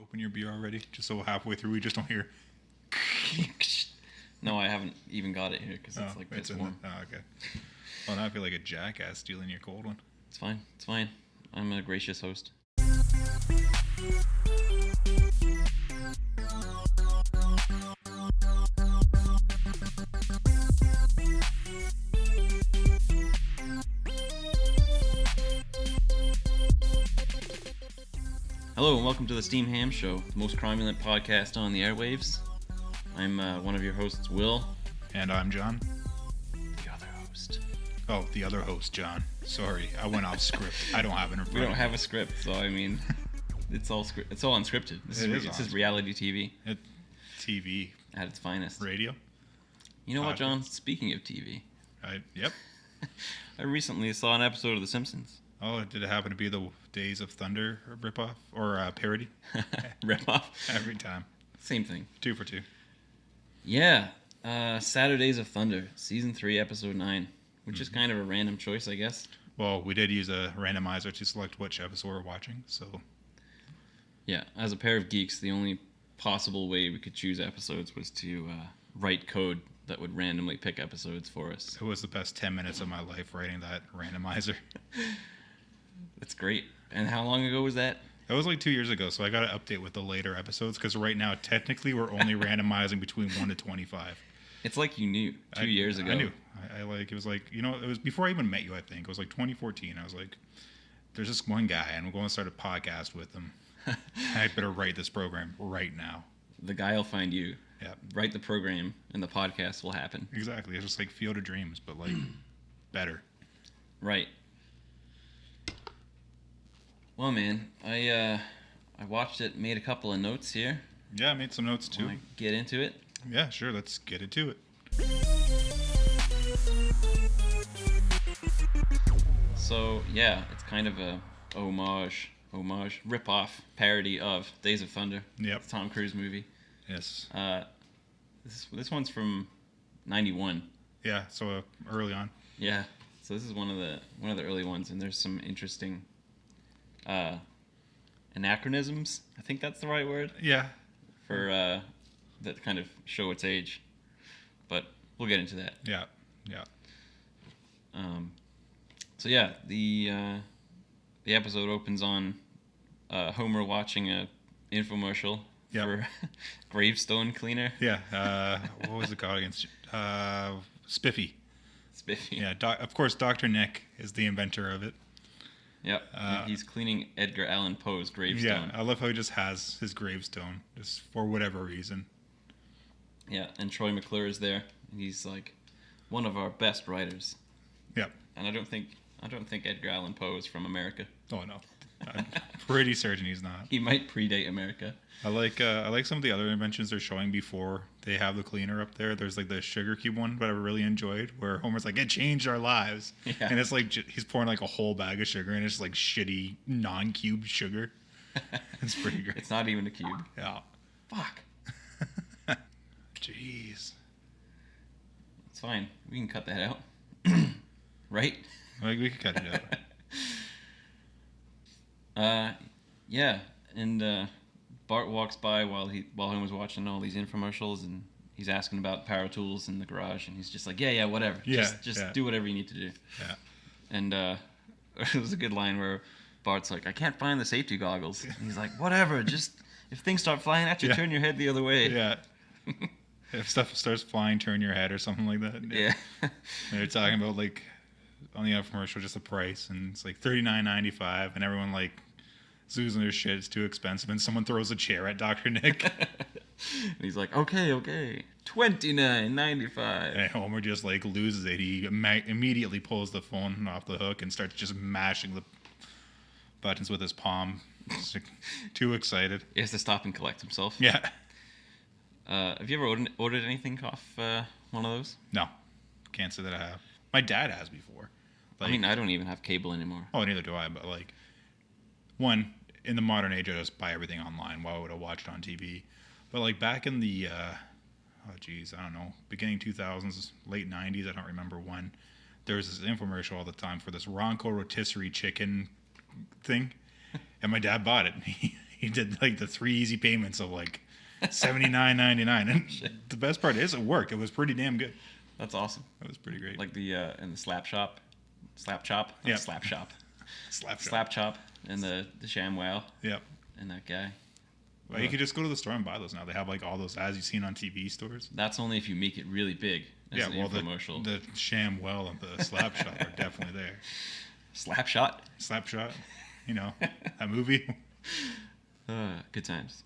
open your beer already? Just so halfway through we just don't hear. No, I haven't even got it here because it's like it's this warm. okay. Well, now I feel like a jackass stealing your cold one. It's fine. It's fine. I'm a gracious host. Hello and welcome to the Steam Ham Show, the most cromulent podcast on the airwaves. I'm one of your hosts, Will. And I'm John. The other host. Oh, the other host, John. Sorry, I went off script. I don't have it in front. We don't have a script, so I mean, it's all unscripted. This is reality TV. TV. At its finest. Radio. You know what, John? Speaking of TV. Yep. I recently saw an episode of The Simpsons. Oh, did it happen to be the Days of Thunder ripoff or parody? Ripoff? Every time. Same thing. 2 for 2. Yeah. Saturdays of Thunder, Season 3, Episode 9, which is kind of a random choice, I guess. Well, we did use a randomizer to select which episode we're watching, so... Yeah, as a pair of geeks, the only possible way we could choose episodes was to write code that would randomly pick episodes for us. It was the best 10 minutes of my life writing that randomizer. That's great. And how long ago was that? That was like 2 years ago, so I got to update with the later episodes, because right now, technically, we're only randomizing between 1 to 25. It's like you knew 2 years ago. I knew. It was like, it was before I even met you, I think. It was like 2014. I was like, there's this one guy, and I'm going to start a podcast with him. I better write this program right now. The guy will find you. Yeah. Write the program, and the podcast will happen. Exactly. It's just like Field of Dreams, but like better. Right. Well, man, I watched it, made a couple of notes here. Yeah, I made some notes too. Wanna get into it? Yeah, sure. Let's get into it. So, yeah, it's kind of a homage, rip-off, parody of Days of Thunder. Yep. The Tom Cruise movie. Yes. This one's from 91. Yeah, so early on. Yeah. So this is one of the early ones, and there's some interesting anachronisms. I think that's the right word. Yeah. For that kind of show its age, but we'll get into that. Yeah. So yeah, the episode opens on Homer watching a infomercial for gravestone cleaner. Yeah. What was it called again? Spiffy. Spiffy. Yeah. Of course, Dr. Nick is the inventor of it. Yep. He's cleaning Edgar Allan Poe's gravestone. Yeah. I love how he just has his gravestone just for whatever reason. Yeah. And Troy McClure is there. And he's like one of our best writers. Yep. And I don't think Edgar Allan Poe is from America. Oh no. I'm pretty certain he's not. He might predate America. I like some of the other inventions they're showing before they have the cleaner up there. There's like the sugar cube one that I really enjoyed, where Homer's like, it changed our lives. Yeah. And it's like he's pouring like a whole bag of sugar, and it's like shitty non-cube sugar. It's pretty great. It's not even a cube. Yeah. Fuck. Jeez. It's fine. We can cut that out. Right? Like, we could cut it out. Yeah, and Bart walks by while Homer's watching all these infomercials, and he's asking about power tools in the garage, and he's just like, yeah, whatever. Just do whatever you need to do. Yeah. And there was a good line where Bart's like, I can't find the safety goggles. And he's like, whatever, just if things start flying at you, turn your head the other way. Yeah. If stuff starts flying, turn your head or something like that. Yeah. And they're talking about like on the infomercial just the price, and it's like $39.95, and everyone like is losing their shit. It's too expensive, and someone throws a chair at Dr. Nick. And he's like, okay, $29.95. And Homer just like loses it. He immediately pulls the phone off the hook and starts just mashing the buttons with his palm. Just, like, too excited. He has to stop and collect himself. Yeah. Have you ever ordered anything off one of those? No, can't say that I have. My dad has before. Like, I mean, I don't even have cable anymore. Oh, neither do I. But like, one, in the modern age, I just buy everything online. Why would I watch it on TV? But like back in the, I don't know, beginning 2000s, late 90s, I don't remember when, there was this infomercial all the time for this Ronco rotisserie chicken thing. And my dad bought it. He he did like the 3 easy payments of like $79.99, and the best part is it worked. It was pretty damn good. That's awesome. That was pretty great. Like the in the slap chop, slap chop, yeah, slap chop, slap chop, and the ShamWow. Yep. And that guy. Well, you could just go to the store and buy those now. They have like all those ads you've seen on TV stores. That's only if you make it really big. Yeah, well, the ShamWow and the slap shot are definitely there. Slap shot. You know, that movie. Good times.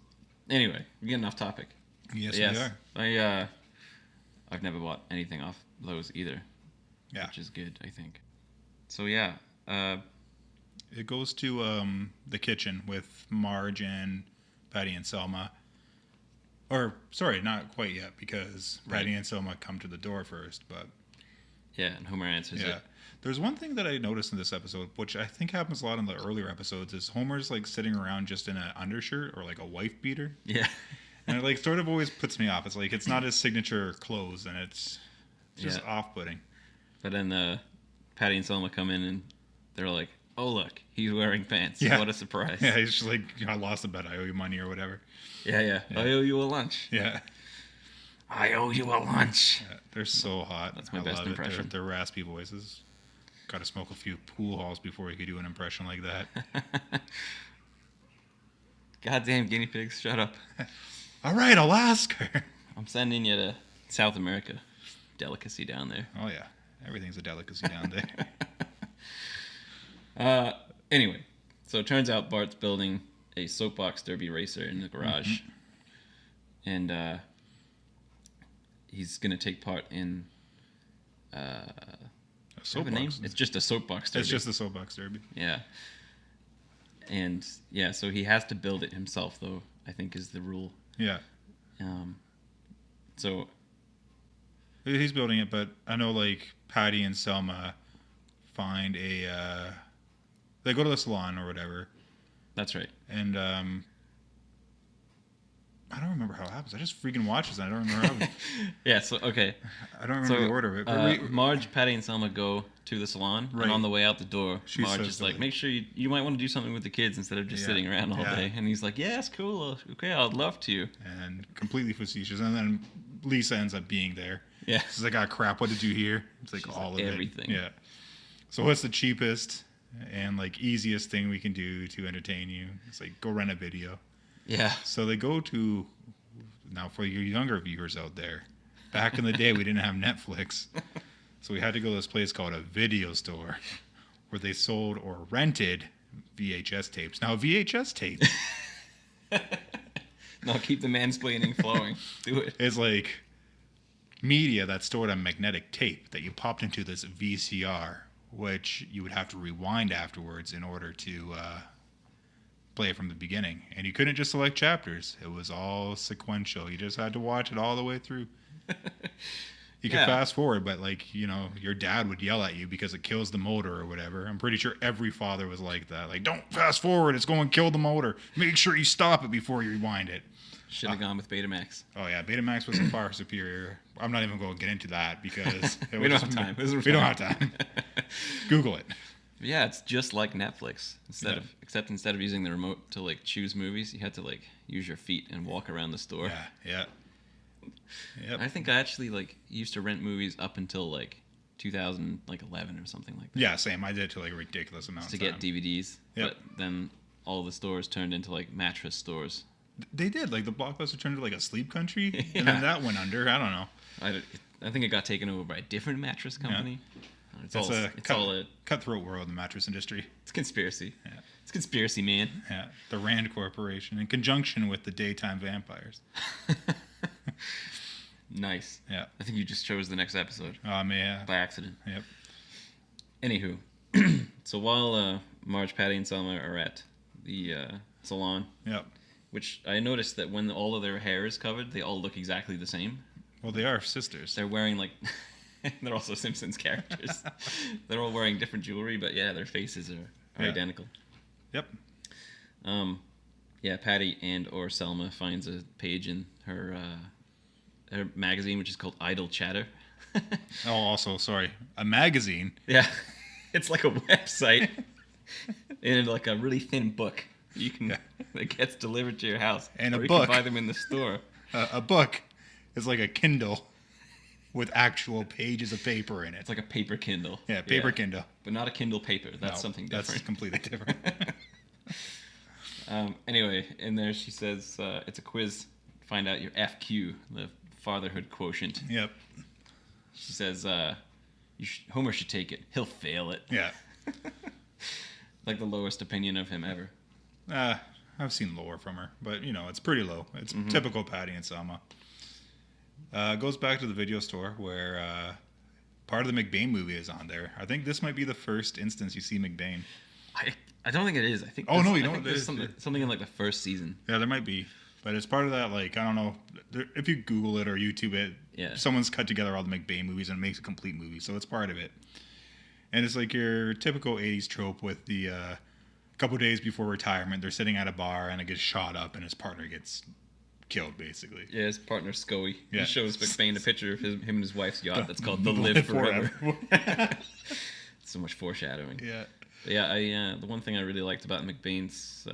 Anyway, we're getting off topic. Yes, we are. I've never bought anything off those either. Yeah. Which is good, I think. So yeah. It goes to the kitchen with Marge and Patti and Selma. Or, sorry, not quite yet, because Patti and Selma come to the door first, but... Yeah, and Homer answers it. There's one thing that I noticed in this episode, which I think happens a lot in the earlier episodes, is Homer's, like, sitting around just in an undershirt or, like, a wife beater. Yeah. And it, like, sort of always puts me off. It's like, it's not his signature clothes, and it's just off-putting. But then Patti and Selma come in, and they're like, oh, look, he's wearing pants. Yeah. What a surprise. Yeah, he's just like, I lost a bet. I owe you money or whatever. Yeah. I owe you a lunch. Yeah. I owe you a lunch. Yeah, they're so hot. That's my best impression. They're raspy voices. Got to smoke a few pool halls before you could do an impression like that. Goddamn guinea pigs, shut up. All right, I'll ask her. I'm sending you to South America. Delicacy down there. Oh, yeah. Everything's a delicacy down there. Anyway, so it turns out Bart's building a soapbox derby racer in the garage. Mm-hmm. And he's going to take part in... a soapbox. It's just a soapbox derby. It's just a soapbox derby. Yeah. And, yeah, so he has to build it himself, though, I think is the rule. Yeah. So... He's building it, but I know, like, Patti and Selma find a... they go to the salon or whatever. That's right. And I don't remember how it happens. I just freaking watch this and I don't remember how it happens. Yeah, so, okay. I don't remember the order of it. Marge, Patti, and Selma go to the salon. Right. And on the way out the door, Marge is like, make sure you might want to do something with the kids instead of just sitting around all day. And he's like, yeah, it's cool. Okay, I'd love to. And completely facetious. And then Lisa ends up being there. Yeah. She's like, I got crap. What did you hear? It's like all of everything. It. Yeah. So what's the cheapest and like easiest thing we can do to entertain you? It's like, go rent a video. Yeah. So they go to, now for your younger viewers out there, back in the day we didn't have Netflix. So we had to go to this place called a video store where they sold or rented VHS tapes. Now, a VHS tape. No, keep the mansplaining flowing. Do it. It's like media that's stored on magnetic tape that you popped into this VCR, which you would have to rewind afterwards in order to play it from the beginning. And you couldn't just select chapters. It was all sequential. You just had to watch it all the way through. You could fast forward, but like, you know, your dad would yell at you because it kills the motor or whatever. I'm pretty sure every father was like that. Like, don't fast forward. It's going to kill the motor. Make sure you stop it before you rewind it. Should have gone with Betamax. Oh, yeah. Betamax was far superior. I'm not even going to get into that because... we don't have time. We don't have time. Google it. Yeah, it's just like Netflix. Except instead of using the remote to like choose movies, you had to like use your feet and walk around the store. Yeah. Yep. I think I actually like used to rent movies up until like 2011 or something like that. Yeah, same. I did to like ridiculous amounts to get DVDs. Yep. But then all the stores turned into like mattress stores. They did. Like the Blockbuster turned into like a sleep country, and then that went under. I don't know. I think it got taken over by a different mattress company. Yeah. It's all a cutthroat world in the mattress industry. It's conspiracy. Yeah. It's conspiracy, man. Yeah. The Rand Corporation in conjunction with the daytime vampires. Nice. Yeah. I think you just chose the next episode. Yeah. By accident. Yep. Anywho, so while Marge, Patti, and Selma are at the salon, yep. Which I noticed that when all of their hair is covered, they all look exactly the same. Well, they are sisters. They're wearing like, they're also Simpsons characters. They're all wearing different jewelry, but yeah, their faces are identical. Yep. Yeah, Patti and or Selma finds a page in her magazine, which is called Idle Chatter. Oh, also, sorry, a magazine. Yeah, it's like a website in like a really thin book. You can it gets delivered to your house, And or a you book. can buy them in the store. A book is like a Kindle with actual pages of paper in it. It's like a paper Kindle. Yeah, paper Kindle. But not a Kindle paper. That's something different. That's completely different. Anyway, in there she says it's a quiz. Find out your FQ, the fatherhood quotient. Yep. She says Homer should take it. He'll fail it. Yeah. Like the lowest opinion of him ever. I've seen lower from her, but it's pretty low. It's typical Patti and Selma. Goes back to the video store where part of the McBain movie is on there. I think this might be the first instance you see McBain. I don't think it is. I think. Oh no, you I don't. think there's something in like the first season. Yeah, there might be, but it's part of that. Like I don't know if you Google it or YouTube it. Yeah. Someone's cut together all the McBain movies and it makes a complete movie, so it's part of it. And it's like your typical '80s trope with the couple days before retirement, they're sitting at a bar and it gets shot up and his partner gets killed, basically. Yeah, his partner Scoey. Yeah. He shows McBain a picture of him and his wife's yacht that's called the Live Forever. So much foreshadowing. Yeah. But yeah, the one thing I really liked about McBain's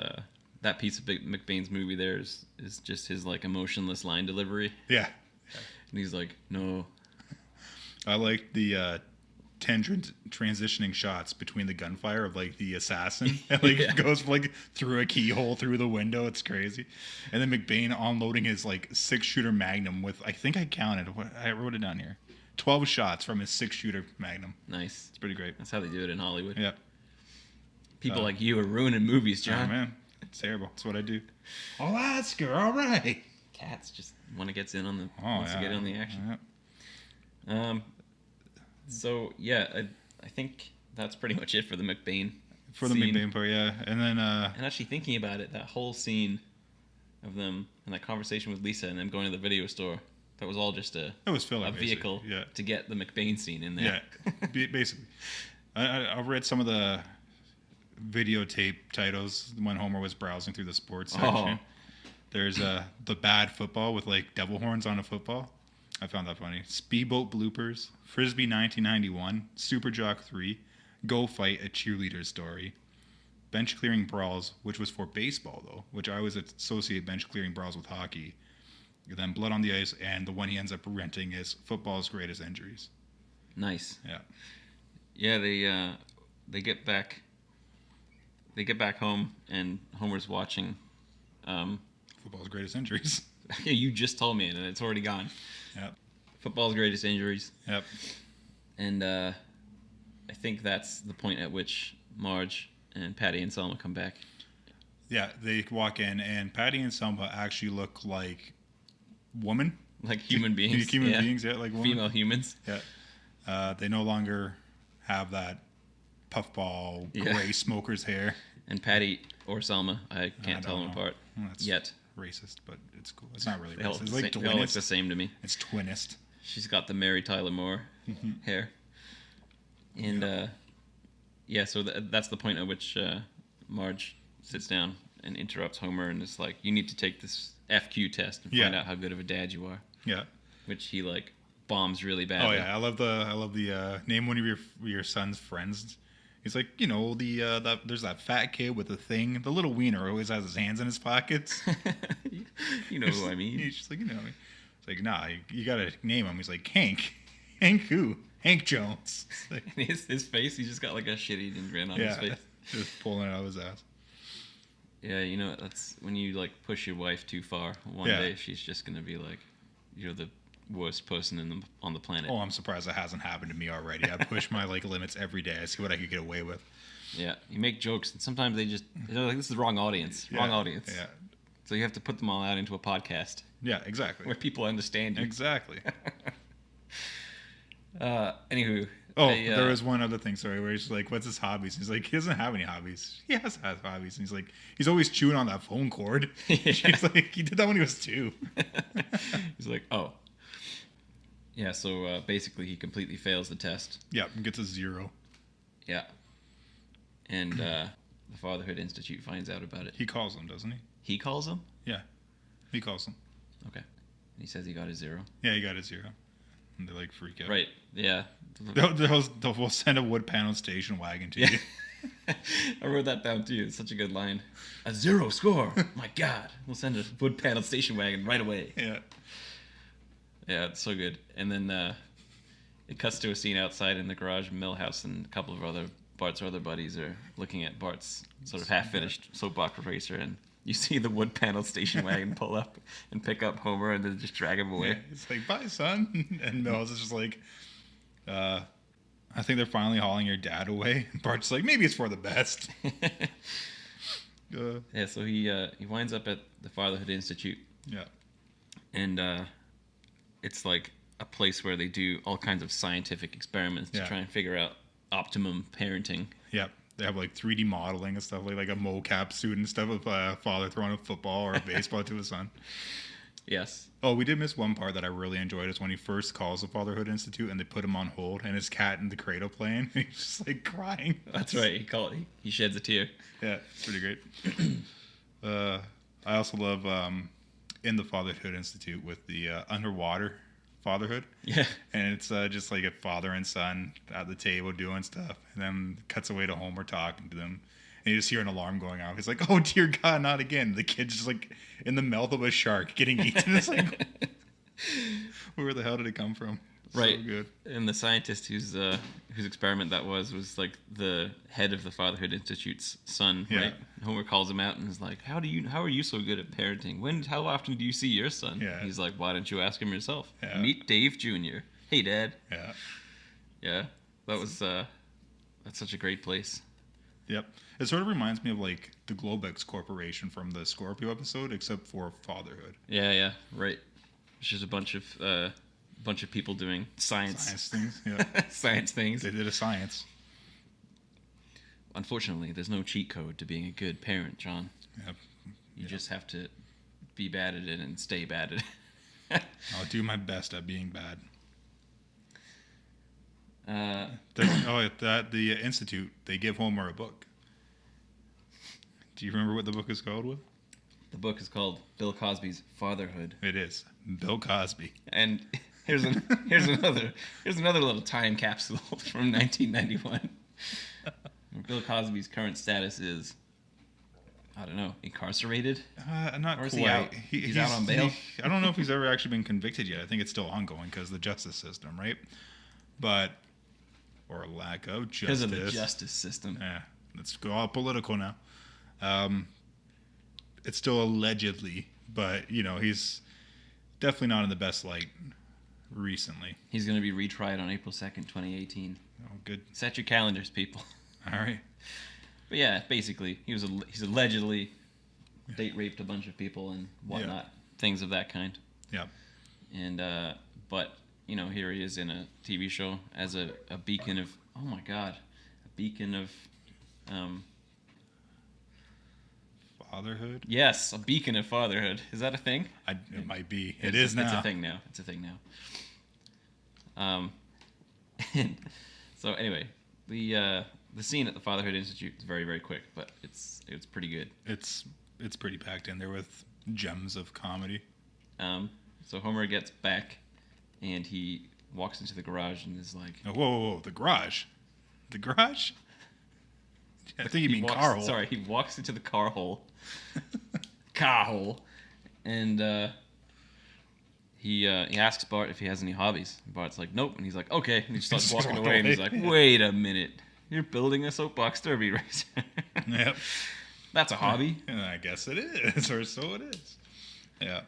that piece of McBain's movie there is just his like emotionless line delivery. Yeah. And he's like, no. I like the transitioning shots between the gunfire of like the assassin and like it goes like through a keyhole through the window. It's crazy. And then McBain unloading his like 6-shooter Magnum with, I think I counted, I wrote it down here, 12 shots from his 6-shooter Magnum. Nice. It's pretty great. That's how they do it in Hollywood. Yeah. People like you are ruining movies, John. Oh man, it's terrible. That's what I do. Alaska, all right. Cats just want to get in on the wants to get in on the action. Yeah. So yeah, I think that's pretty much it for the McBain. For the scene. McBain part, yeah, and then and actually thinking about it, that whole scene of them and that conversation with Lisa and them going to the video store, that was all just a vehicle to get the McBain scene in there. Yeah, basically. I read some of the videotape titles when Homer was browsing through the sports section. There's the bad football with like devil horns on a football. I found that funny. Speedboat bloopers, Frisbee 1991, Super Jock 3, Go Fight, a cheerleader story, bench clearing brawls, which was for baseball though, which I always associate bench clearing brawls with hockey. And then Blood on the Ice, and the one he ends up renting is Football's Greatest Injuries. Nice. Yeah. Yeah, they get back home and Homer's watching Football's Greatest Injuries. Yeah, you just told me it and it's already gone. Yep. Football's Greatest Injuries. Yep. And I think that's the point at which Marge and Patti and Selma come back. Yeah, they walk in and Patti and Selma actually look like women. Like human beings. Human beings, yeah, like women. Female humans. Yeah. They no longer have that puffball gray smoker's hair. And Patti or Selma, I can't tell them apart yet. Racist, but it's cool. It's not really They racist. It's like they all look the same to me. It's twinist. She's got the Mary Tyler Moore hair. And so that's the point at which Marge sits down and interrupts Homer and is like, you need to take this FQ test and find out how good of a dad you are. Yeah. Which he like bombs really badly. Oh yeah, I love the name one of your son's friends. He's like, there's that fat kid with the thing. The little wiener always has his hands in his pockets. You know who I mean. He's just like, you know me. It's like, nah, you gotta name him. He's like, Hank. Hank who? Hank Jones. Like, his face, he's just got like a shit-eating grin on his face. Just pulling it out of his ass. Yeah, that's when you like push your wife too far. One day she's just gonna be like, you're the worst person on the planet. Oh, I'm surprised that hasn't happened to me already. I push my like limits every day. I see what I could get away with. Yeah, you make jokes, and sometimes they're like, this is the wrong audience. Wrong audience. Yeah. So you have to put them all out into a podcast. Yeah, exactly. Where people understand you. Exactly. Anywho. There was one other thing, sorry, where he's like, what's his hobbies? He's like, he doesn't have any hobbies. He has hobbies. And he's like, he's always chewing on that phone cord. He's like, he did that when he was 2. He's like, oh. Yeah, so basically he completely fails the test. Yeah, and gets a 0. Yeah. And the Fatherhood Institute finds out about it. He calls them, doesn't he? He calls them? Yeah, he calls them. Okay. And he says he got a 0. Yeah, he got a 0. And they like freak out. Right, yeah. They'll send a wood panel station wagon to you. I wrote that down too. It's such a good line. A 0 score. My God. We'll send a wood panel station wagon right away. Yeah. Yeah, it's so good. And then it cuts to a scene outside in the garage Millhouse, and a couple of Bart's other buddies are looking at Bart's sort of half-finished soapbox racer, and you see the wood panel station wagon pull up and pick up Homer and then just drag him away. Yeah, it's like, bye, son. And Mills is just like, I think they're finally hauling your dad away. And Bart's like, maybe it's for the best. Yeah, so he winds up at the Fatherhood Institute. Yeah. And it's like a place where they do all kinds of scientific experiments to try and figure out optimum parenting. Yep. They have like 3D modeling and stuff, like a mocap suit and stuff of a father throwing a football or a baseball to his son. Yes. Oh, we did miss one part that I really enjoyed. Is when he first calls the Fatherhood Institute and they put him on hold and his cat in the cradle playing. He's just like crying. That's right. He sheds a tear. Yeah, it's pretty great. I also love in the Fatherhood Institute with the underwater fatherhood. Yeah. And it's just like a father and son at the table doing stuff. And then cuts away to Homer talking to them. And you just hear an alarm going off. He's like, oh, dear God, not again. The kid's just like in the mouth of a shark getting eaten. It's like, where the hell did it come from? Right. So good. And the scientist whose experiment that was like the head of the Fatherhood Institute's son, Yeah. right? Homer calls him out and is like, how are you so good at parenting? How often do you see your son? Yeah. He's like, why don't you ask him yourself? Yeah. Meet Dave Jr. Hey, Dad. Yeah. Yeah. That was that's such a great place. Yep. It sort of reminds me of like the Globex Corporation from the Scorpio episode, except for fatherhood. Yeah, right. It's just a bunch of people doing science Things, yeah. science things. They did a science. Unfortunately, there's no cheat code to being a good parent, John. Yep. You just have to be bad at it and stay bad at it. I'll do my best at being bad. At the Institute, they give Homer a book. Do you remember what the book is called, Will? The book is called Bill Cosby's Fatherhood. It is. Bill Cosby. And here's another little time capsule from 1991. Bill Cosby's current status is, I don't know, incarcerated? Not or is quite. he out? He's out on bail? I don't know if he's ever actually been convicted yet. I think it's still ongoing because of the justice system, right? But, or lack of justice. Because of the justice system. Yeah, let's go all political now. It's still allegedly, but, he's definitely not in the best light recently. He's going to be retried on April 2nd, 2018. Oh, good. Set your calendars, people. All right. But yeah, basically, he's allegedly date raped a bunch of people and whatnot, things of that kind. Yeah. And but here he is in a TV show as a beacon of Fatherhood. Yes, a beacon of fatherhood. Is that a thing? It might be. It is now. It's a thing now. And so anyway, the scene at the Fatherhood Institute is very, very quick, but it's pretty good. It's pretty packed in there with gems of comedy. So Homer gets back, and he walks into the garage and is like, Oh, whoa, the garage. The garage? I think you mean car hole. Sorry, he walks into the car hole. Car hole. And he asks Bart if he has any hobbies. And Bart's like, nope. And he's like, okay. And he starts walking away. And he's like, wait a minute. You're building a soapbox derby racer. Yep. That's a hobby. Yeah, I guess it is, or so it is. Yeah.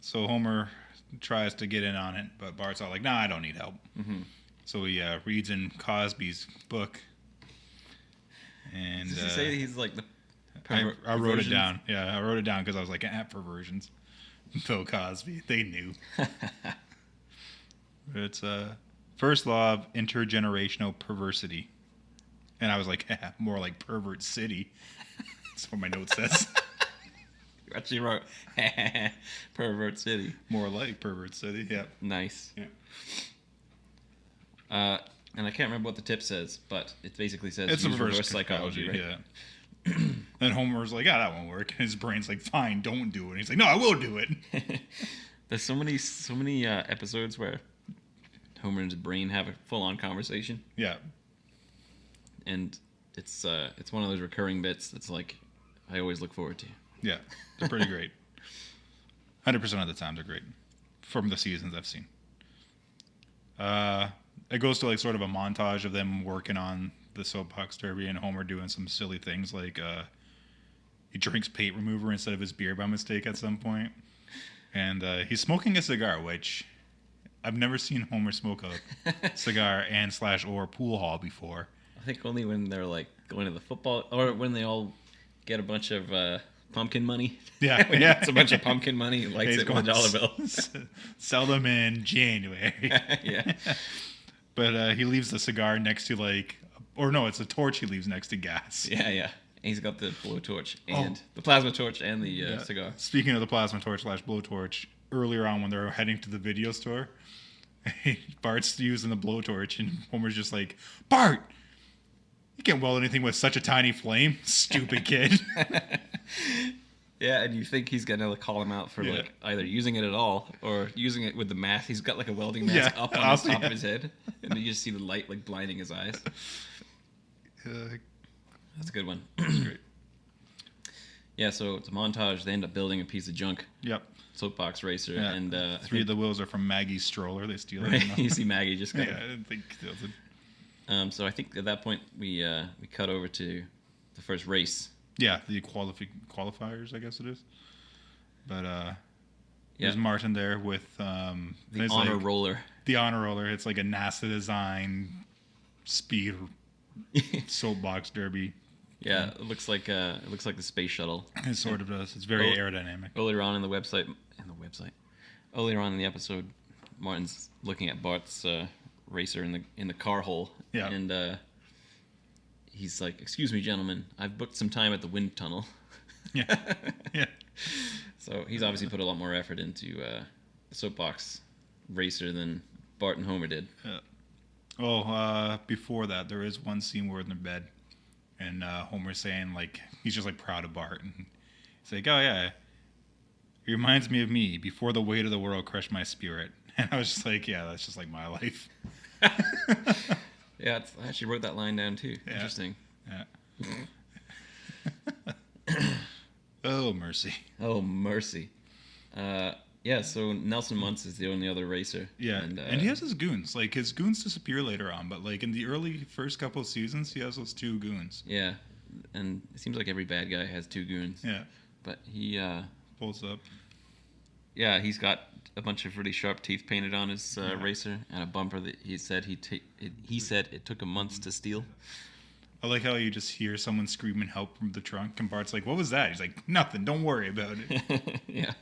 So Homer tries to get in on it, but Bart's all like, nah, I don't need help. Mm-hmm. So he reads in Cosby's book. And Did you say he's like the I wrote it down. Yeah, I wrote it down because I was like, perversions. Bill Cosby. They knew. It's first law of intergenerational perversity. And I was like, more like pervert city. That's what my note says. You actually wrote pervert city. More like pervert city, yeah. Nice. Yeah. And I can't remember what the tip says, but it basically says it's reverse psychology, right? Yeah. Then Homer's like, that won't work. And his brain's like, fine, don't do it. And he's like, no, I will do it. There's so many episodes where Homer and his brain have a full-on conversation. Yeah. And it's one of those recurring bits that's like I always look forward to. Yeah, they're pretty great. 100% of the time they're great from the seasons I've seen. It goes to like sort of a montage of them working on the soapbox derby and Homer doing some silly things like he drinks paint remover instead of his beer by mistake at some point. And he's smoking a cigar, which I've never seen Homer smoke a cigar or pool hall before. I think only when they're like going to the football, or when they all get a bunch of pumpkin money. Yeah, yeah. It's a bunch of pumpkin money. He lights it with a dollar bill. Sell them in January. Yeah. But he leaves the cigar next to it's a torch he leaves next to gas. Yeah, yeah. And he's got the blowtorch and the plasma torch and the cigar. Speaking of the plasma torch / blowtorch, earlier on when they're heading to the video store, Bart's using the blowtorch and Homer's just like, Bart, you can't weld anything with such a tiny flame, stupid kid. Yeah, and you think he's gonna call him out for like either using it at all or using it with the mask. He's got like a welding mask up on the top of his head, and you just see the light like blinding his eyes. That's a good one. That's great. Yeah, so it's a montage. They end up building a piece of junk. Yep. Soapbox racer, and three of the wheels are from Maggie's stroller. They steal it. Right? You see Maggie just kind of. I didn't think steals it. So I think at that point we cut over to the first race. Yeah, the qualifiers, I guess it is. But there's Martin there with the honor roller. The honor roller. It's like a NASA design speed soapbox derby. Yeah, it looks like the space shuttle. It sort of does. It's very aerodynamic. Earlier on in the episode, Martin's looking at Bart's racer in the car hole. Yeah. And he's like, "Excuse me, gentlemen, I've booked some time at the wind tunnel." Yeah. Yeah. So he's obviously put a lot more effort into the soapbox racer than Bart and Homer did. Yeah. Oh, before that, there is one scene where they're in bed, and Homer's saying like he's just like proud of Bart, and he's like, "Oh yeah, it reminds me of me before the weight of the world crushed my spirit." And I was just like, "Yeah, that's just like my life." Yeah, I actually wrote that line down too. Yeah. Interesting. Yeah. Oh mercy. Oh mercy. Yeah, so Nelson Muntz is the only other racer. Yeah, and he has his goons. Like, his goons disappear later on, but, like, in the early first couple of seasons, he has those two goons. Yeah, and it seems like every bad guy has two goons. Yeah. But he... pulls up. Yeah, he's got a bunch of really sharp teeth painted on his racer, and a bumper that he said it took him months to steal. I like how you just hear someone screaming help from the trunk, and Bart's like, "What was that?" He's like, "Nothing. Don't worry about it." Yeah.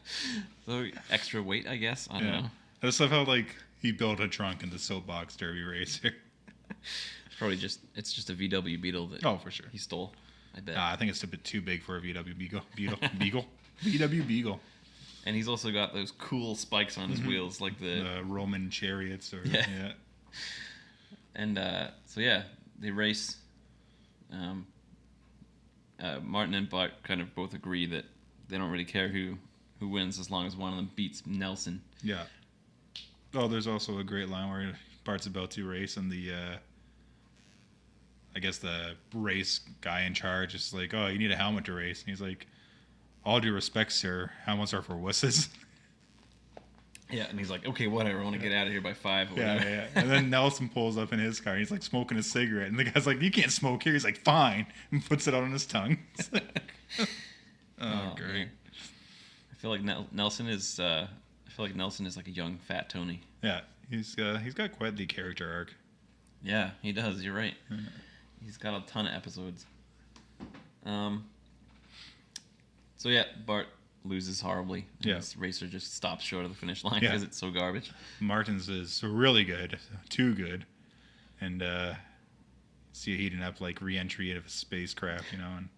So extra weight, I guess. I don't know. I just love how like he built a trunk in the soapbox derby racer. Probably just a VW Beetle that for sure he stole. I bet. I think it's a bit too big for a VW VW Beagle. And he's also got those cool spikes on his wheels, like the Roman chariots. And so they race. Martin and Bart kind of both agree that they don't really care who wins as long as one of them beats Nelson. Yeah. Oh, there's also a great line where Bart's about to race, and the I guess the race guy in charge is like, "Oh, you need a helmet to race," and he's like, "All due respect, sir, helmets are for wusses." Yeah, and he's like, "Okay, whatever. I want to get out of here by 5 or whatever." Yeah. And then Nelson pulls up in his car. And he's like smoking a cigarette, and the guy's like, "You can't smoke here." He's like, "Fine," and puts it out on his tongue. Oh, great! Man. I feel like Nelson is. I feel like Nelson is like a young fat Tony. Yeah, he's got quite the character arc. Yeah, he does. You're right. Yeah. He's got a ton of episodes. So yeah, Bart loses horribly. Yeah. His racer just stops short of the finish line because it's so garbage. Martin's is really good, too good, and see it heating up like re-entry of a spacecraft, and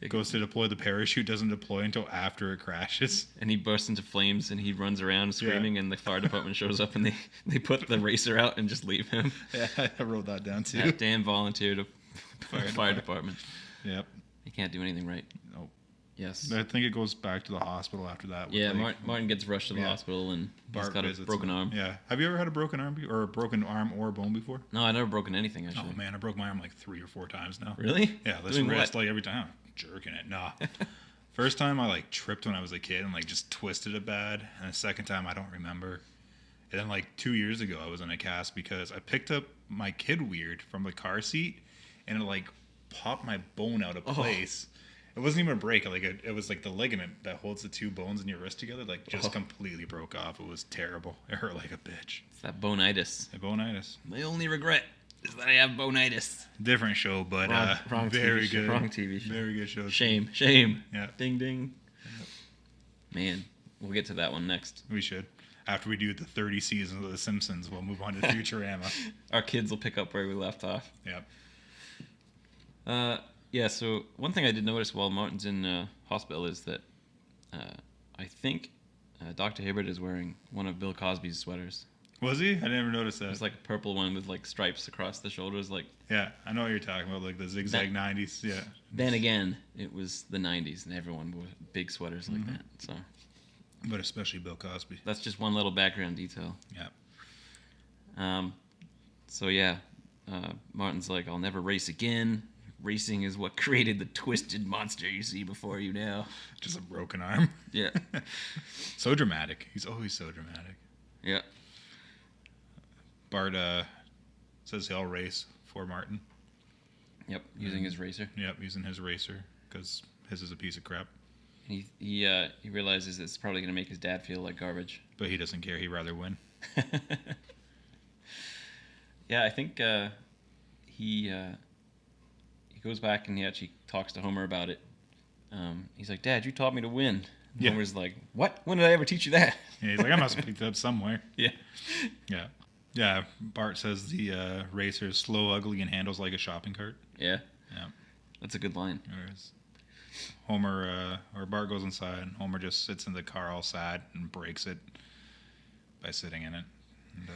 it goes to deploy the parachute, doesn't deploy until after it crashes, and he bursts into flames and he runs around screaming, and the fire department shows up and they put the racer out and just leave him. Yeah, I wrote that down too. That damn volunteer to fire department. Yep. He can't do anything right. Nope. Yes. I think it goes back to the hospital after that. Yeah, Martin gets rushed to the hospital and Bart he's got a broken arm. Yeah. Have you ever had a broken arm or a broken arm or bone before? No, I've never broken anything, actually. Oh, man, I broke my arm like 3 or 4 times now. Really? Yeah, this wrist, like every time. I'm jerking it. Nah. First time I like tripped when I was a kid and like just twisted it bad. And the second time I don't remember. And then like 2 years ago I was in a cast because I picked up my kid weird from the car seat and it like popped my bone out of place. It wasn't even a break. Like it was like the ligament that holds the 2 bones in your wrist together, like just completely broke off. It was terrible. It hurt like a bitch. It's that bonitis. The bonitis. My only regret is that I have bonitis. Different show, but wrong very TV good. Show. Wrong TV show. Very good show. Shame. Yeah. Ding ding. Yep. Man, we'll get to that one next. We should. After we do the 30 seasons of The Simpsons, we'll move on to Futurama. Our kids will pick up where we left off. Yep. Yeah, so one thing I did notice while Martin's in hospital is that I think Dr. Hibbert is wearing one of Bill Cosby's sweaters. Was he? I never noticed that. It's like a purple one with like stripes across the shoulders. Like. Yeah, I know what you're talking about, like the zigzag 90s. Yeah. Then again, it was the 90s and everyone wore big sweaters like that. So. But especially Bill Cosby. That's just one little background detail. Yeah. So yeah, Martin's like, I'll never race again. Racing is what created the twisted monster you see before you now. Just a broken arm. Yeah. So dramatic. He's always so dramatic. Yeah. Bart says he'll race for Martin. Yep, using his racer. Yep, using his racer because his is a piece of crap. And he realizes it's probably going to make his dad feel like garbage. But he doesn't care. He'd rather win. Yeah, I think he goes back and he actually talks to Homer about it. He's like, Dad, you taught me to win. And Homer's like, what? When did I ever teach you that? Yeah, he's like, I must have picked it up somewhere. Yeah. Yeah. Yeah, Bart says the racer is slow, ugly, and handles like a shopping cart. Yeah. Yeah. That's a good line. Whereas Homer, or Bart goes inside, and Homer just sits in the car all sad and breaks it by sitting in it. And,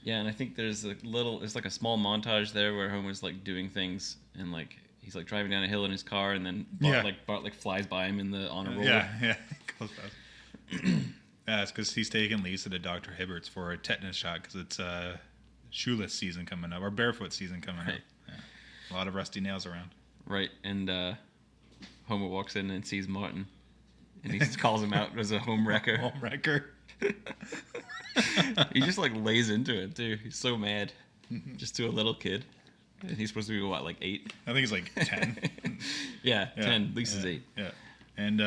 yeah, and I think there's like a small montage there where Homer's like doing things and like he's like driving down a hill in his car and then Bart flies by him on a roller. Yeah, goes fast. Yeah, it's because he's taking Lisa to Dr. Hibbert's for a tetanus shot because it's shoeless season coming up, or barefoot season coming up. Yeah. A lot of rusty nails around. Right, and Homer walks in and sees Martin, and he just calls him out as a home wrecker. Home wrecker. He just like lays into it too. He's so mad, just to a little kid. And he's supposed to be what, like 8? I think he's like 10. Yeah, 10. Lisa's 8. Yeah, and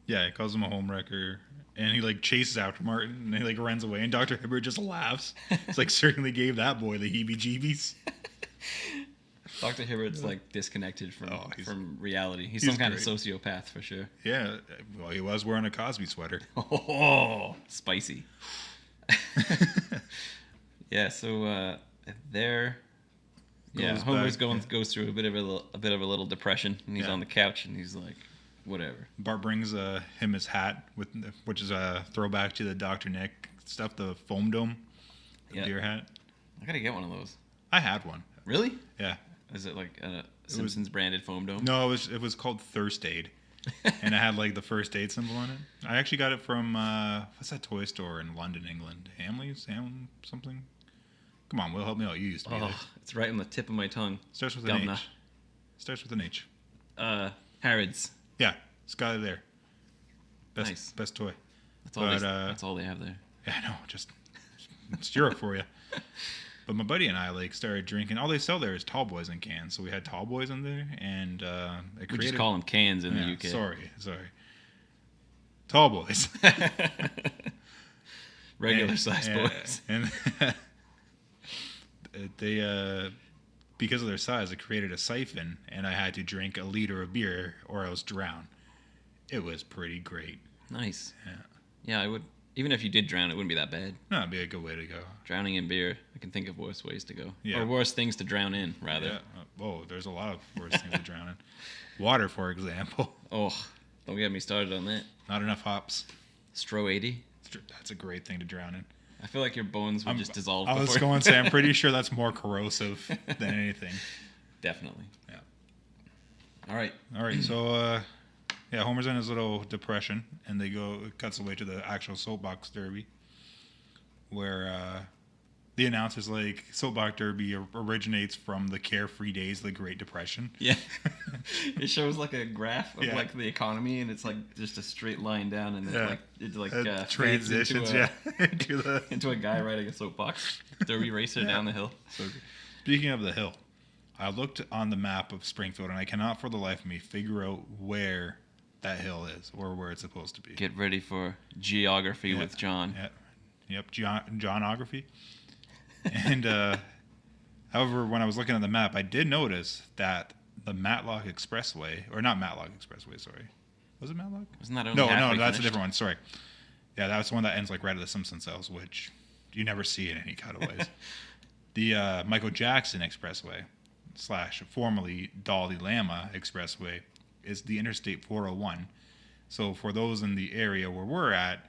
he calls him a home wrecker. And he like chases after Martin and he like runs away and Dr. Hibbert just laughs. It's like certainly gave that boy the heebie-jeebies. Dr. Hibbert's like disconnected from reality. He's some kind of sociopath for sure. Yeah, well, he was wearing a Cosby sweater. Oh, spicy. Yeah, so Homer goes through a bit of a little depression, and he's on the couch, and he's like, whatever. Bart brings him his hat, which is a throwback to the Dr. Nick stuff, the foam dome, the beer hat. I gotta get one of those. I had one. Really? Yeah. Is it like a Simpsons branded foam dome? No, it was called Thirst Aid, and it had like the first aid symbol on it. I actually got it from what's that toy store in London, England? Ham something. Come on, Will, help me out. You used to be there. It's right on the tip of my tongue. Starts with an H. Starts with an H. Harrods. Yeah, it's got it there. Nice. Best toy. That's all they have there. Yeah, I know. Just it's Europe for you. But my buddy and I like started drinking. All they sell there is tall boys in cans. So we had tall boys in there, and we just call them cans in the UK. Sorry. Tall boys. Regular size boys. And they, because of their size, it created a siphon, and I had to drink a liter of beer or else drown. It was pretty great. Nice. Yeah, I would. Even if you did drown, it wouldn't be that bad. No, it'd be a good way to go. Drowning in beer, I can think of worse ways to go. Yeah. Or worse things to drown in, rather. Yeah. There's a lot of worse things to drown in. Water, for example. Oh, don't get me started on that. Not enough hops. Stroh 80. That's a great thing to drown in. I feel like your bones would just dissolve. I was going to say, I'm pretty sure that's more corrosive than anything. Definitely. Yeah. All right. So Yeah, Homer's in his little depression, and it cuts away to the actual soapbox derby, where the announcer's like, soapbox derby originates from the carefree days of the Great Depression. Yeah. It shows like a graph of Yeah. like the economy, and it's like just a straight line down, and then it Transitions, into into a guy riding a soapbox derby racer down the hill. So, speaking of the hill, I looked on the map of Springfield, and I cannot for the life of me figure out where that hill is or where it's supposed to be. Get ready for geography with John. Yeah. Yep, Johnography. And however, when I was looking at the map, I did notice that the Matlock Expressway, or not Matlock Expressway, sorry. Was it Matlock? Wasn't that only No, halfway that's finished? a different one. Sorry. Yeah, that's the one that ends like right at the Simpsons house, which you never see in any cutaways. The Michael Jackson Expressway / formerly Dalai Lama Expressway is the Interstate 401. So for those in the area where we're at,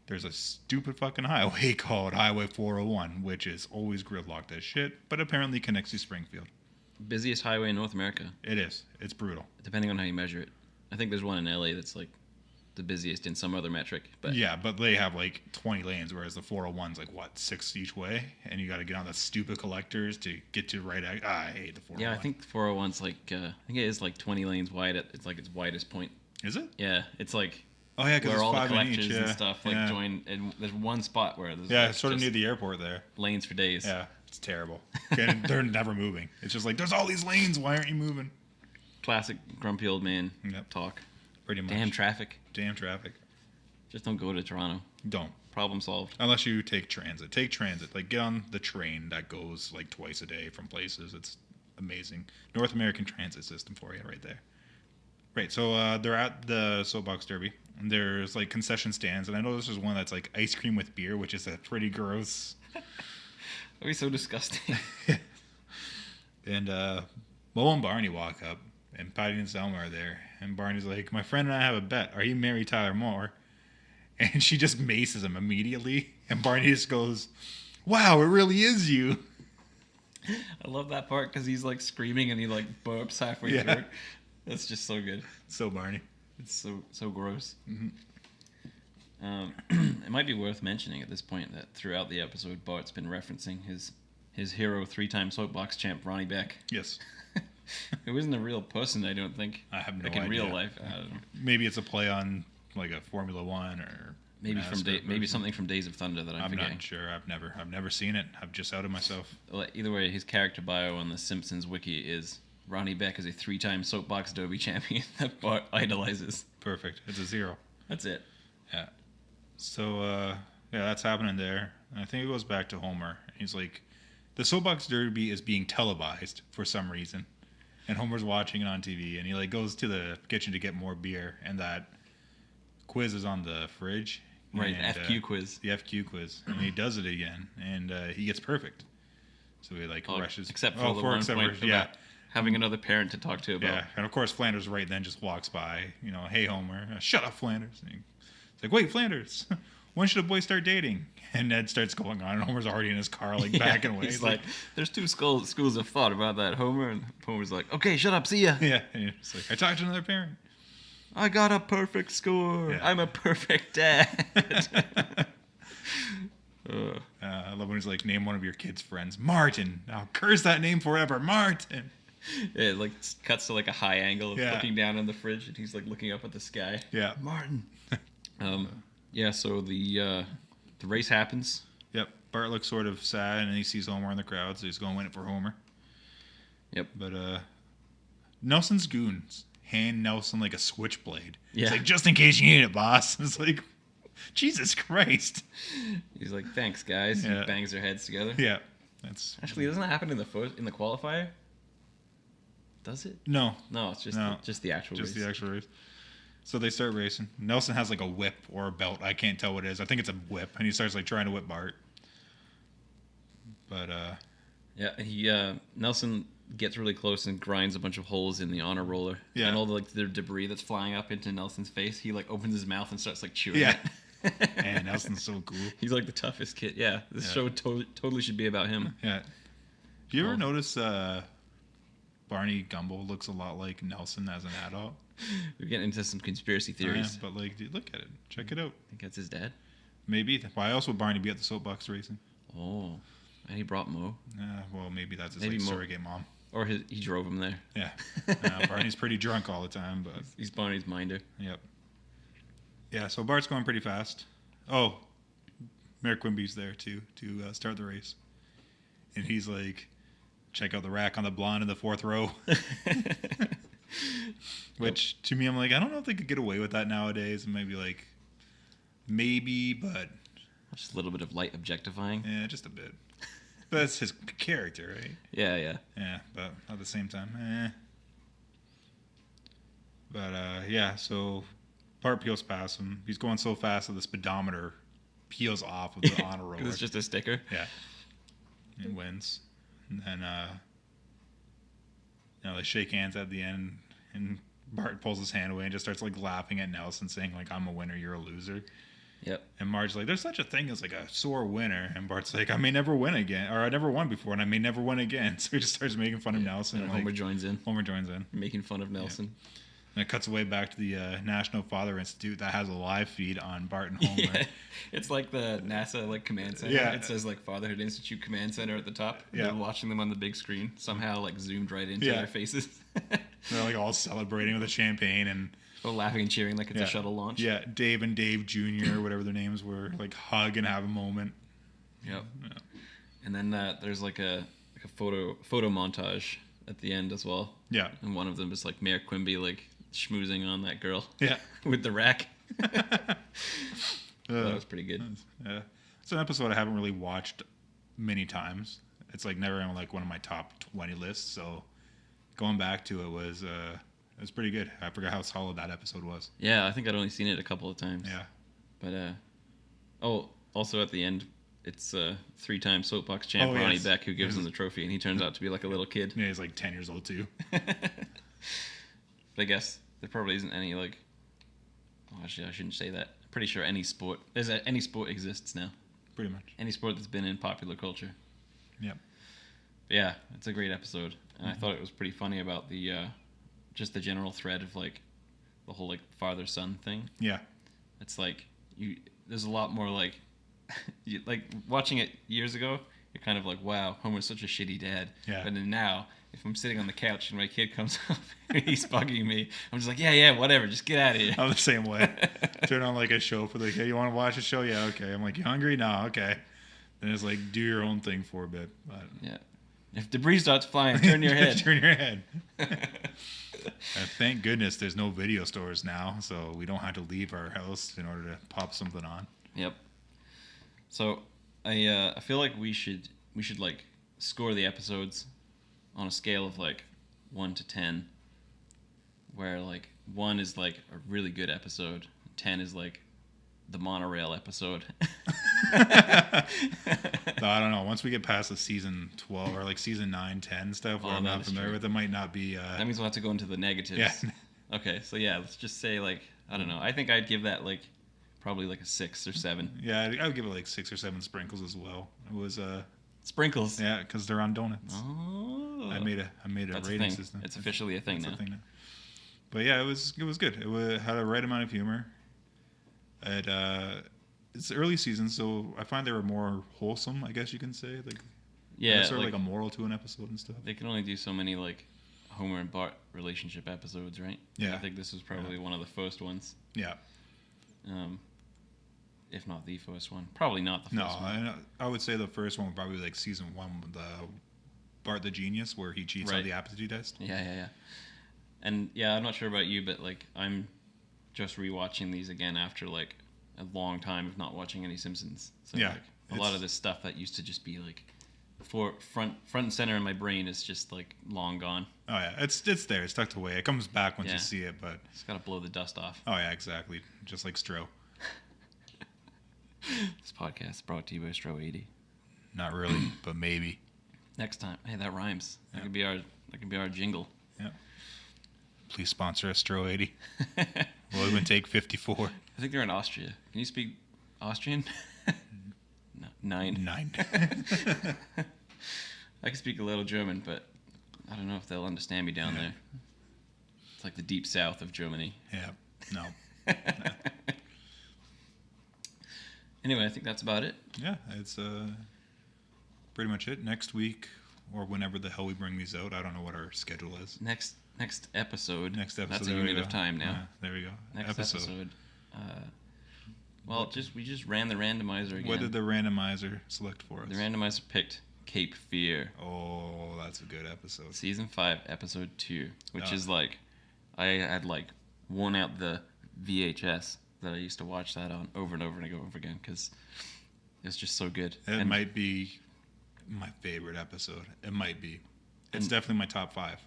there's a stupid fucking highway called Highway 401, which is always gridlocked as shit, but apparently connects to Springfield. Busiest highway in North America, It is. It's brutal. depending on how you measure it. I think there's one in LA that's like the busiest in some other metric. But Yeah, but they have like 20 lanes, whereas the 401's like, what, 6 each way? And you got to get on the stupid collectors to get to right. I hate the 401. yeah, I think the 401's like I think it is like 20 lanes wide. It's like its widest point. Is it? Yeah, it's like Oh, yeah, because where it's all the 5 in collectors each. and Yeah. stuff like yeah. join, and there's one spot where there's Yeah, like, sort of just near the airport there. lanes for days. Yeah, it's terrible. And they're never moving. It's just like, there's all these lanes. Why aren't you moving? Classic grumpy old man Yep. talk. Pretty much. Damn traffic. Damn traffic. Just don't go to Toronto. Don't. Problem solved. Unless you take transit. Take transit. Like, get on the train that goes like twice a day from places. It's amazing. North American transit system for you right there. Right, so they're at the Soapbox Derby. And there's like concession stands, and I know this is one that's like ice cream with beer, which is a pretty gross. That'd be so disgusting. And Mo and Barney walk up, and Patti and Selma are there. And Barney's like, "My friend and I have a bet. Are you married Tyler Moore?" And she just maces him immediately. And Barney just goes, "Wow, it really is you." I love that part because he's like screaming and he like burps halfway Yeah. through. That's just so good. So Barney. It's so gross. Mm-hmm. It might be worth mentioning at this point that throughout the episode, Bart's been referencing his hero, 3-time soapbox champ Ronnie Beck, Yes. who isn't a real person, I don't think. I have no like in idea. real life, I don't know. Maybe it's a play on like a Formula One or Maybe NASCAR maybe person. something from Days of Thunder that I'm forgetting. not sure. I've never seen it. I've just outed myself. Well, either way, his character bio on the Simpsons wiki is Ronnie Beck is a 3-time soapbox derby champion that Bart idolizes. Perfect. It's a 0. That's it. Yeah. So yeah, that's happening there. And I think it goes back to Homer. He's like, the soapbox derby is being televised for some reason, and Homer's watching it on TV. And he like goes to the kitchen to get more beer, and that quiz is on the fridge. Right, and, FQ quiz. The FQ quiz, and he does it again, and he gets perfect. So he like rushes. Except for the one point yeah. about having another parent to talk to about. Yeah, and of course Flanders right then just walks by. You know, hey Homer, shut up Flanders. And he's like, wait Flanders, when should a boy start dating? And Ned starts going on, and Homer's already in his car like backing away. He's like, there's two schools of thought about that, Homer. And Homer's like, okay, shut up, see ya. yeah, and it's like, I talked to another parent. I got a perfect score. Yeah. I'm a perfect dad. I love when he's like, name one of your kids' friends. Martin. I'll curse that name forever. Martin. Yeah, it like cuts to like a high angle of Yeah. looking down on the fridge, and he's like looking up at the sky. Yeah. Martin. Yeah. So the race happens. Yep. Bart looks sort of sad, and he sees Homer in the crowd, so he's going to win it for Homer. Yep. But Nelson's goons hand Nelson like a switchblade. Yeah. It's like, just in case you need it, boss. It's like, Jesus Christ. He's like, thanks, guys. Yeah. And bangs their heads together. Yeah. That's Actually, doesn't that happen in the qualifier? Does it? no. No, it's just just the actual Just race. the actual race. So they start racing. Nelson has like a whip or a belt. I can't tell what it is. I think it's a whip, and he starts like trying to whip Bart. But Yeah, he Nelson gets really close and grinds a bunch of holes in the honor roller. Yeah. And all the debris that's flying up into Nelson's face, he like opens his mouth and starts like chewing yeah. it. And Nelson's so cool. He's like the toughest kid. Yeah, this Yeah. show totally should be about him. Yeah. Do you ever Oh. notice Barney Gumble looks a lot like Nelson as an adult. We're getting into some conspiracy theories. But like, dude, look at it. Check it out. I think that's his dad. Maybe. Why else would Barney be at the soapbox racing? Oh, and he brought Mo. Well, maybe that's his surrogate mom. Or he drove him there. Yeah. Barney's pretty drunk all the time, but he's Barney's minder. Yep. Yeah, so Bart's going pretty fast. Oh, Mayor Quimby's there too to start the race. And he's like, check out the rack on the blonde in the fourth row. Which, to me, I'm like, I don't know if they could get away with that nowadays. And maybe, but... Just a little bit of light objectifying. Yeah, just a bit. But that's his character, right? Yeah. Yeah, but at the same time, But, yeah, so Bart peels past him. He's going so fast that the speedometer peels off of the honor roll. Because it's just a sticker? Yeah. And wins. And then, they shake hands at the end, and Bart pulls his hand away and just starts, like, laughing at Nelson, saying, like, I'm a winner, you're a loser. Yep. And Marge's like, there's such a thing as, like, a sore winner. And Bart's like, I may never win again. Or I never won before, and I may never win again. So he just starts making fun of Nelson. And Homer joins in. Making fun of Nelson. Yeah. And it cuts away back to the National Father Institute that has a live feed on Bart and Homer. Yeah. It's like the NASA like command center. Yeah. It says like Fatherhood Institute Command Center at the top. Yeah. They're watching them on the big screen. Somehow like zoomed right into their faces. They're like all celebrating with the champagne and laughing and cheering like it's a shuttle launch. Yeah, Dave and Dave Jr., whatever their names were, like hug and have a moment. Yep. Yeah. And then there's like a photo montage at the end as well. Yeah. And one of them is like Mayor Quimby like schmoozing on that girl. Yeah. With the rack. That was pretty good. Yeah. It's an episode I haven't really watched many times. It's like never on like one of my top 20 lists. So going back to it was pretty good. I forgot how solid that episode was. Yeah, I think I'd only seen it a couple of times. Yeah. But also at the end, it's 3-time soapbox champ Ronnie Beck who gives him the trophy, and he turns out to be like a little kid. Yeah, he's like 10 years old too. I guess there probably isn't any like. Oh, actually, I shouldn't say that. I'm pretty sure any sport exists now. Pretty much. Any sport that's been in popular culture. Yep. But yeah, it's a great episode, and I thought it was pretty funny about the just the general thread of like the whole like father-son thing. Yeah. It's like there's a lot more like like watching it years ago, you're kind of like, wow, Homer's such a shitty dad. Yeah. But then now, if I'm sitting on the couch and my kid comes up and he's bugging me, I'm just like, yeah, whatever, just get out of here. I'm the same way. Turn on like a show for the kid. You want to watch a show? Yeah, okay. I'm like, you hungry? No, okay. Then it's like, do your own thing for a bit. But yeah. If debris starts flying, turn your head. Turn your head. And thank goodness there's no video stores now, so we don't have to leave our house in order to pop something on. Yep. So I feel like we should like score the episodes on a scale of like 1 to 10, where like 1 is like a really good episode, 10 is like the monorail episode. So I don't know. Once we get past the season 12 or like season 9, 10 stuff, where I'm not familiar with, it might not be. That means we'll have to go into the negatives. Yeah. Okay, so yeah, let's just say like, I don't know. I think I'd give that like probably like a 6 or 7. Yeah, I would give it like 6 or 7 sprinkles as well. It was sprinkles. Yeah, because they're on donuts. Oh. I made a rating system. It's officially a thing now. But yeah, it was good. It had a right amount of humor. It's early season, so I find they were more wholesome, I guess you can say. Like, yeah, sort of like a moral to an episode and stuff. They can only do so many like Homer and Bart relationship episodes, right? Yeah. I think this was probably one of the first ones. Yeah. If not the first one, probably not the first one. No, I would say the first one would probably be like season 1, the Bart the Genius, where he cheats on the aptitude test. Yeah. And yeah, I'm not sure about you, but like I'm just rewatching these again after like a long time of not watching any Simpsons. So yeah, like, a lot of this stuff that used to just be like front and center in my brain is just like long gone. Oh yeah, it's there, it's tucked away. It comes back once you see it, but it's got to blow the dust off. Oh yeah, exactly, just like Stroh. This podcast is brought to you by Stroh 80. Not really, but maybe. Next time. Hey, that rhymes. That could be our jingle. Yeah. Please sponsor us, Stroh 80. Well, it would take 54. I think they're in Austria. Can you speak Austrian? No, 9. I I can speak a little German, but I don't know if they'll understand me down there. It's like the deep south of Germany. Yeah. No. Anyway, I think that's about it. Yeah, it's pretty much it. Next week, or whenever the hell we bring these out, I don't know what our schedule is. Next episode. Next episode. That's a unit of time now. There we go. Next episode. We just ran the randomizer again. What did the randomizer select for us? The randomizer picked Cape Fear. Oh, that's a good episode. Season 5, episode 2, which is like, I had like worn out the VHS that I used to watch that on over and over and over again because it's just so good. It might be my favorite episode. It might be. It's definitely my top 5.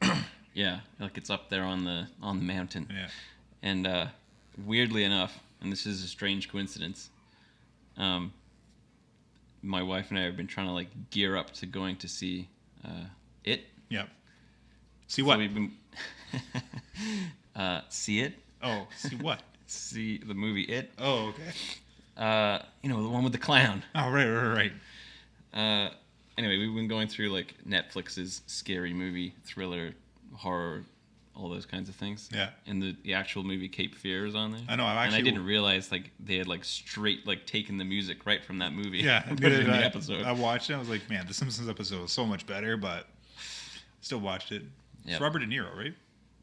Yeah, like it's up there on the mountain. Yeah. And weirdly enough, and this is a strange coincidence, my wife and I have been trying to like gear up to going to see it. Yep. See what? So we've been see it. Oh, see what? See the movie It. Oh, okay. The one with the clown. Oh, right. Anyway, we've been going through like Netflix's scary movie, thriller, horror, all those kinds of things. Yeah. And the actual movie Cape Fear is on there. I know. And I didn't realize like they had like straight like taken the music right from that movie. Yeah. And put it in the episode. I watched it. I was like, man, the Simpsons episode was so much better, but still watched it. Yep. It's Robert De Niro, right?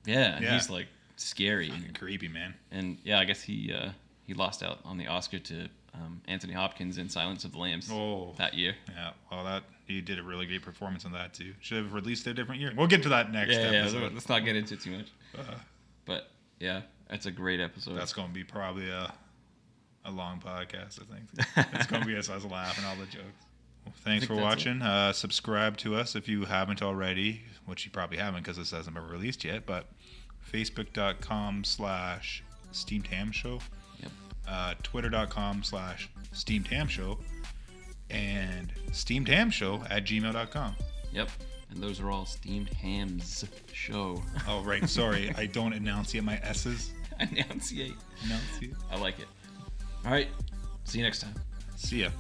Yeah. And he's like scary and creepy, man. And yeah, I guess he lost out on the Oscar to Anthony Hopkins in Silence of the Lambs that year. Yeah, well, he did a really great performance on that too. Should have released it a different year. We'll get to that next episode. Yeah, let's not get into it too much. But yeah, it's a great episode. That's going to be probably a long podcast, I think. It's going to be us laughing all the jokes. Well, thanks for watching. Subscribe to us if you haven't already, which you probably haven't because this hasn't been released yet, but facebook.com/steamedhamshow. Twitter.com/steamedhamshow and steamedhamshow@gmail.com. Yep. And those are all Steamed Hams Show. Oh, right. Sorry. I don't enunciate my S's. Enunciate. I like it. All right. See you next time. See ya.